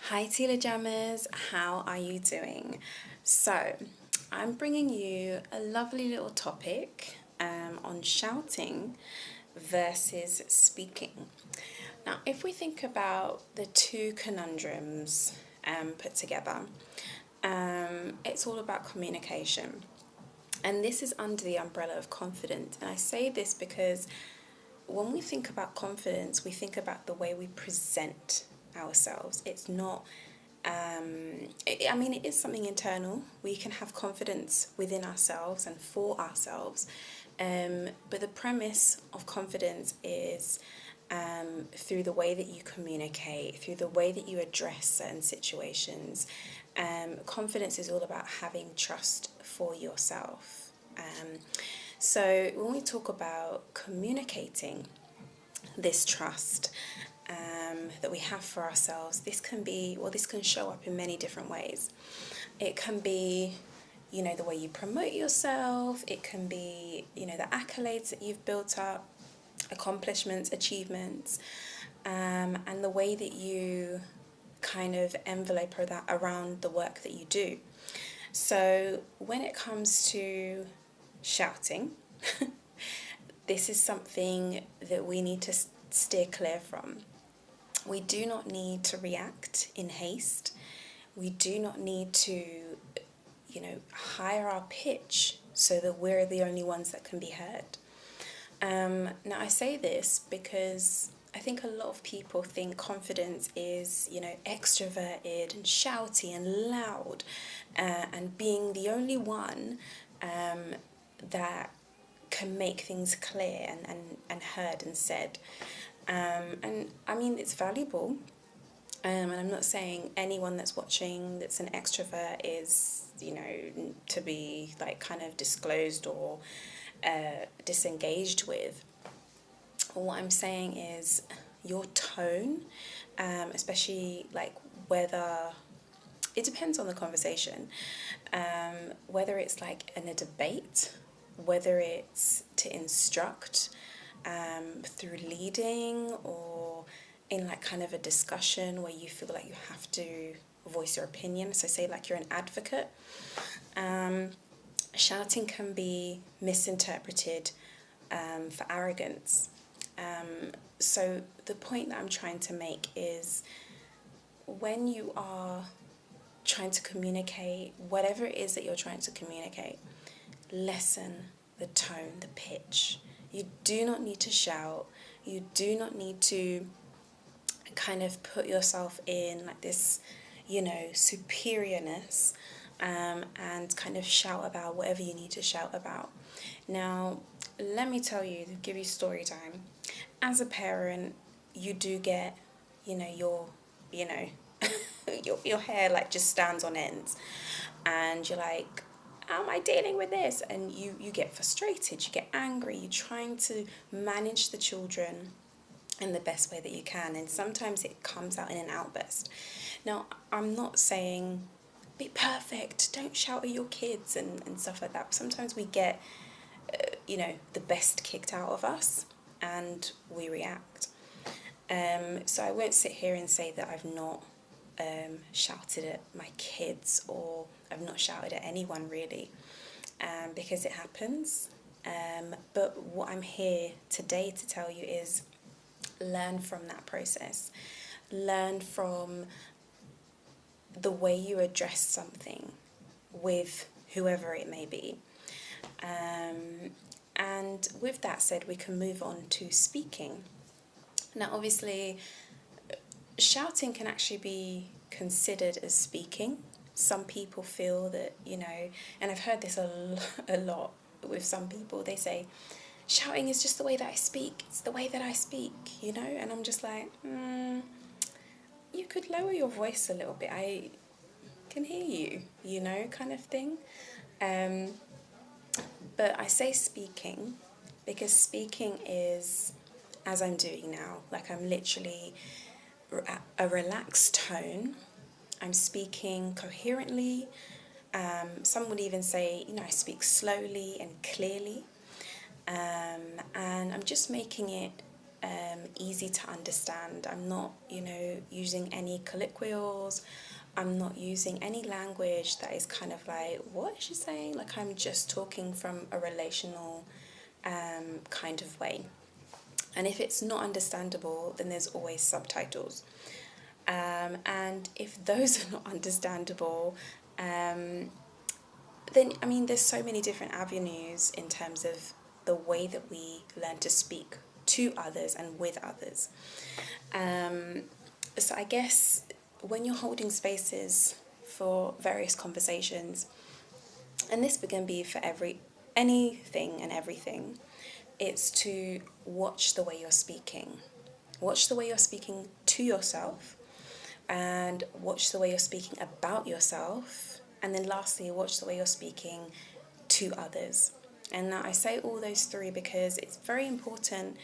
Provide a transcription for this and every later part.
Hi Teela Jammers, how are you doing? So, I'm bringing you a lovely little topic on shouting versus speaking. Now, if we think about the two conundrums put together, it's all about communication. And this is under the umbrella of confidence. And I say this because when we think about confidence, we think about the way we present ourselves. It's not, it is something internal. We can have confidence within ourselves and for ourselves. But the premise of confidence is through the way that you communicate, through the way that you address certain situations. Confidence is all about having trust for yourself. So when we talk about communicating this trust that we have for ourselves, this can show up in many different ways. It can be, the way you promote yourself. It can be, the accolades that you've built up, accomplishments, achievements, and the way that you kind of envelope that around the work that you do. So when it comes to shouting, this is something that we need to steer clear from. We do not need to react in haste. We do not need to, higher our pitch so that we're the only ones that can be heard. Now, I say this because I think a lot of people think confidence is, extroverted and shouty and loud, and being the only one that can make things clear and heard and said. And I mean, it's valuable. And I'm not saying anyone that's watching that's an extrovert is, to be like kind of disclosed or disengaged with. What I'm saying is your tone, especially like whether it depends on the conversation, whether it's like in a debate, whether it's to instruct through leading, or in like kind of a discussion where you feel like you have to voice your opinion. So say like you're an advocate. Shouting can be misinterpreted for arrogance. So the point that I'm trying to make is when you are trying to communicate, whatever it is that you're trying to communicate, lessen the tone, the pitch. You do not need to shout. You do not need to kind of put yourself in like this, superiorness, and kind of shout about whatever you need to shout about. Now, let me tell you, give you story time. As a parent, you do get, your, your hair like just stands on ends, and you're like, how am I dealing with this? And you get frustrated, you get angry, you're trying to manage the children in the best way that you can, and sometimes it comes out in an outburst. Now, I'm not saying be perfect, don't shout at your kids and stuff like that. Sometimes we get, the best kicked out of us and we react. So I won't sit here and say that I've not shouted at my kids, or I've not shouted at anyone really, because it happens. But what I'm here today to tell you is learn from that process. Learn from the way you address something with whoever it may be. And with that said, we can move on to speaking. Now, obviously, shouting can actually be considered as speaking. Some people feel that, and I've heard this a lot with some people, they say, shouting is just the way that I speak. It's the way that I speak, and I'm just like, you could lower your voice a little bit. I can hear you, kind of thing. But I say speaking because speaking is, as I'm doing now, like I'm literally at a relaxed tone. I'm speaking coherently. Some would even say, I speak slowly and clearly. And I'm just making it easy to understand. I'm not, using any colloquials. I'm not using any language that is kind of like, what is she saying? Like, I'm just talking from a relational kind of way. And if it's not understandable, then there's always subtitles. And if those are not understandable, then, there's so many different avenues in terms of the way that we learn to speak to others and with others. So I guess when you're holding spaces for various conversations, and this can be for anything and everything, it's to watch the way you're speaking. Watch the way you're speaking to yourself, and watch the way you're speaking about yourself, and then lastly, watch the way you're speaking to others. And now I say all those three because it's very important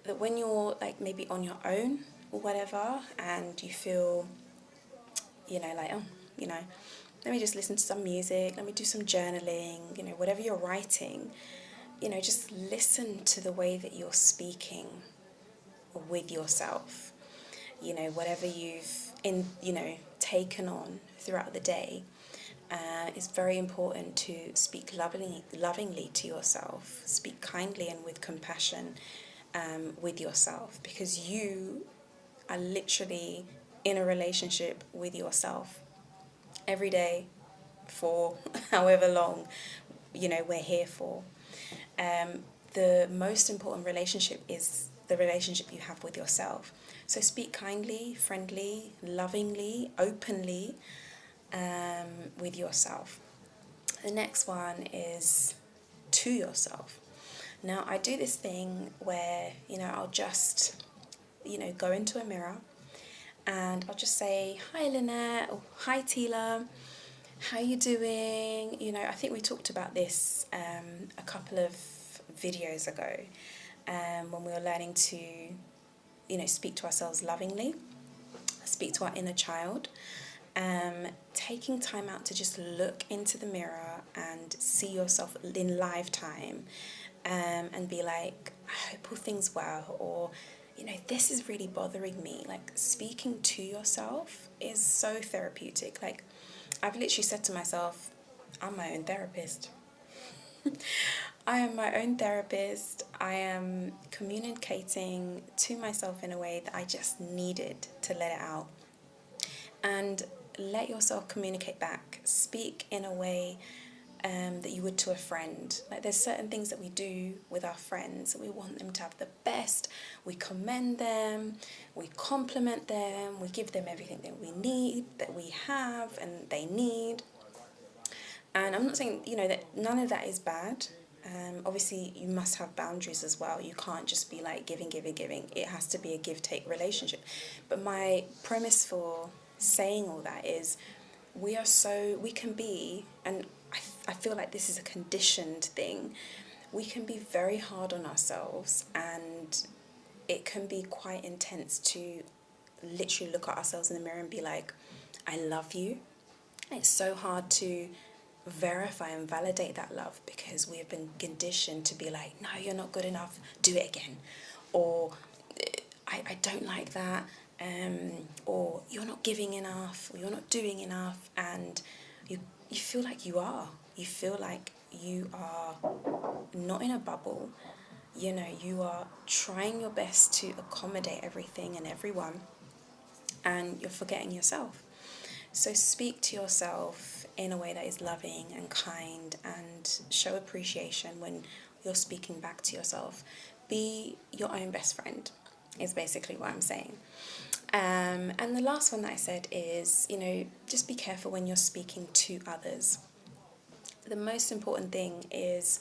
that when you're like maybe on your own or whatever, and you feel, like, oh, let me just listen to some music, let me do some journaling, whatever you're writing, just listen to the way that you're speaking with yourself. Whatever you've taken on throughout the day, it's very important to speak lovingly to yourself, speak kindly and with compassion with yourself, because you are literally in a relationship with yourself every day for however long we're here for. The most important relationship is the relationship you have with yourself. So speak kindly, friendly, lovingly, openly with yourself. The next one is to yourself. Now, I do this thing where, I'll just, go into a mirror and I'll just say, hi, Lynette, or hi, Teela, how you doing? I think we talked about this a couple of videos ago when we were learning to, speak to ourselves lovingly, speak to our inner child. Taking time out to just look into the mirror and see yourself in live time, and be like, I hope all things well, or this is really bothering me. Like, speaking to yourself is so therapeutic. Like, I've literally said to myself, I'm my own therapist. I am my own therapist. I am communicating to myself in a way that I just needed to let it out. And let yourself communicate back. Speak in a way that you would to a friend. Like, there's certain things that we do with our friends. We want them to have the best. We commend them. We compliment them. We give them everything that we need, that we have, and they need. And I'm not saying, that none of that is bad. Obviously, you must have boundaries as well. You can't just be like giving. It has to be a give-take relationship. But my premise for saying all that is we can be, and I feel like this is a conditioned thing, we can be very hard on ourselves, and it can be quite intense to literally look at ourselves in the mirror and be like, I love you. It's so hard to verify and validate that love because we have been conditioned to be like, no, you're not good enough, do it again, or I don't like that, or you're not giving enough, or you're not doing enough, and you feel like you are. You feel like you are not in a bubble. You are trying your best to accommodate everything and everyone, and you're forgetting yourself. So speak to yourself in a way that is loving and kind, and show appreciation when you're speaking back to yourself. Be your own best friend is basically what I'm saying. And the last one that I said is, just be careful when you're speaking to others. The most important thing is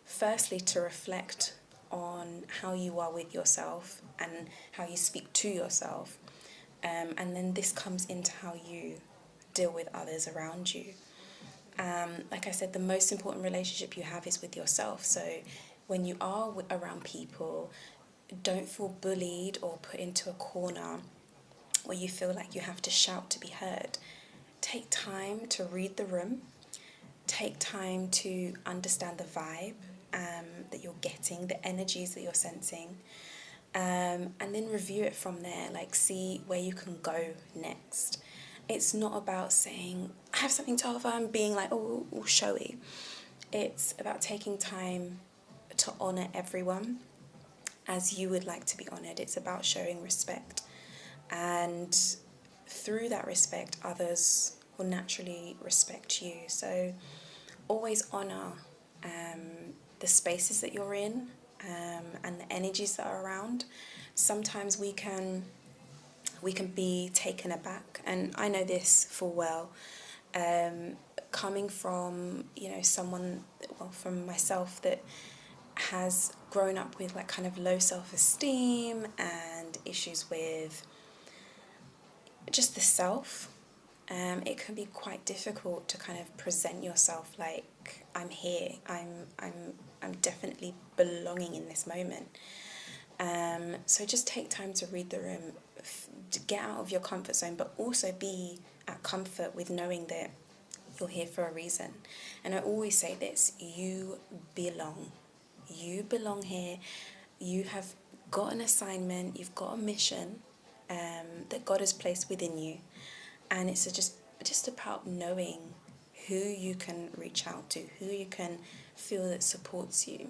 firstly to reflect on how you are with yourself and how you speak to yourself. And then this comes into how you deal with others around you. Like I said, the most important relationship you have is with yourself. So when you are around people, don't feel bullied or put into a corner where you feel like you have to shout to be heard. Take time to read the room. Take time to understand the vibe that you're getting, the energies that you're sensing. and then review it from there, like see where you can go next. It's not about saying, I have something to offer, and being like, oh, all showy. It's about taking time to honour everyone as you would like to be honoured. It's about showing respect. And through that respect, others will naturally respect you. So always honour the spaces that you're in, and the energies that are around. Sometimes we can be taken aback, and I know this full well, coming from, you know, someone, well, from myself, that has grown up with like kind of low self-esteem and issues with just the self. It can be quite difficult to kind of present yourself like, I'm here, I'm definitely belonging in this moment. So just take time to read the room, to get out of your comfort zone, but also be at comfort with knowing that you're here for a reason. And I always say this, you belong. You belong here. You have got an assignment, you've got a mission that God has placed within you. And it's just about knowing who you can reach out to, who you can feel that supports you.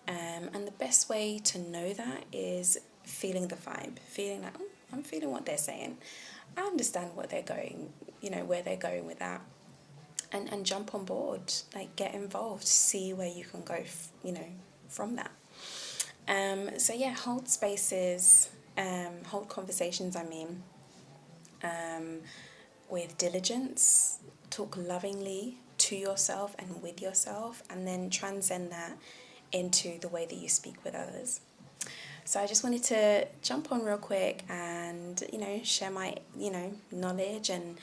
And the best way to know that is feeling the vibe, feeling like, oh, I'm feeling what they're saying. I understand what they're going, you know, where they're going with that. And jump on board, like get involved, see where you can go, you know, from that. So yeah, hold spaces, hold conversations, with diligence, talk lovingly to yourself and with yourself, and then transcend that into the way that you speak with others. So I just wanted to jump on real quick and, you know, share my, you know, knowledge and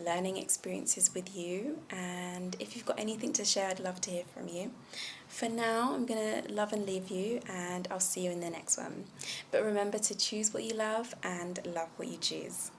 learning experiences with you. And if you've got anything to share, I'd love to hear from you. For now, I'm going to love and leave you, and I'll see you in the next one. But remember to choose what you love and love what you choose.